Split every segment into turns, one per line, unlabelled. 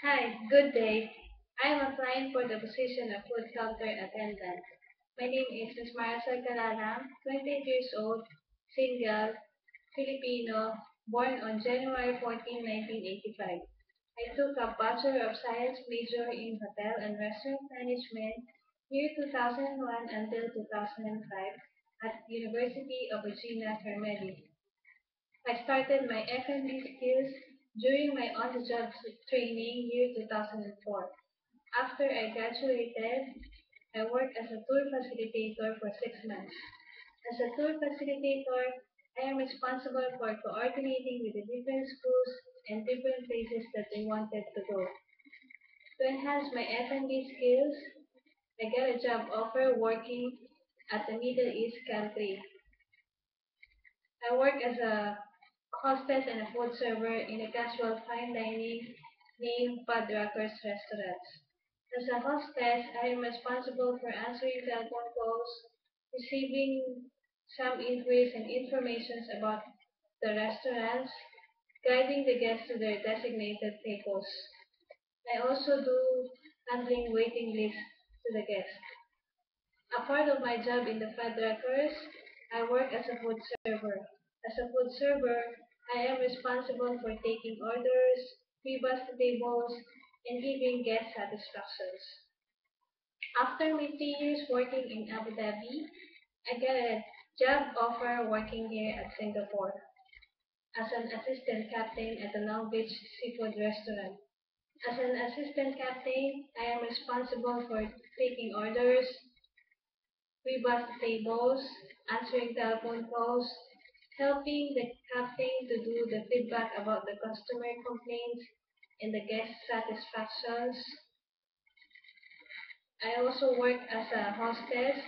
Hi, good day. I am applying for the position of food counter attendant. My name is Ms. Maricel Calalang, 28 years old, single, Filipino, born on January 14, 1985. I took a Bachelor of Science major in Hotel and Restaurant Management year 2001 until 2005 at University of Regina Carmelli. I started my F&B skills during my on-the-job training year 2004. After I graduated, I worked as a tour facilitator for 6 months. As a tour facilitator, I am responsible for coordinating with the different schools and different places that they wanted to go. To enhance my F&B skills, I got a job offer working at the Middle East country. I work as a hostess and a food server in a casual fine dining named Padrackers Restaurants. As a hostess, I am responsible for answering telephone calls, receiving some inquiries and information about the restaurants, guiding the guests to their designated tables. I also do handling waiting lists to the guests. A part of my job in the Padrackers, I work as a food server. As a food server, I am responsible for taking orders, pre-bus to tables, and giving guest satisfactions. After my 3 years working in Abu Dhabi, I got a job offer working here at Singapore as an assistant captain at the Long Beach Seafood Restaurant. As an assistant captain, I am responsible for taking orders, pre-bus tables, answering telephone calls, helping the captain to do the feedback about the customer complaints and the guest satisfactions. I also work as a hostess,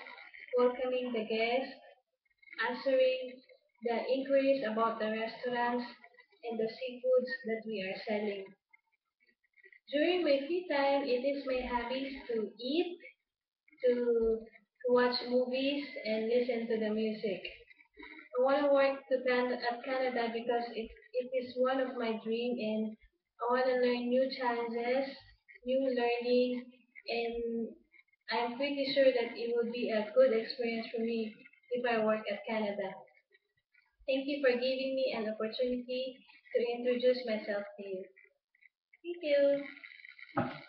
welcoming the guests, answering the inquiries about the restaurants and the seafoods that we are selling. During my free time, it is my hobbies to eat, to watch movies, and listen to the music. I want to work at Canada because it is one of my dream, and I want to learn new challenges, new learning, and I'm pretty sure that it will be a good experience for me if I work at Canada. Thank you for giving me an opportunity to introduce myself to you. Thank you.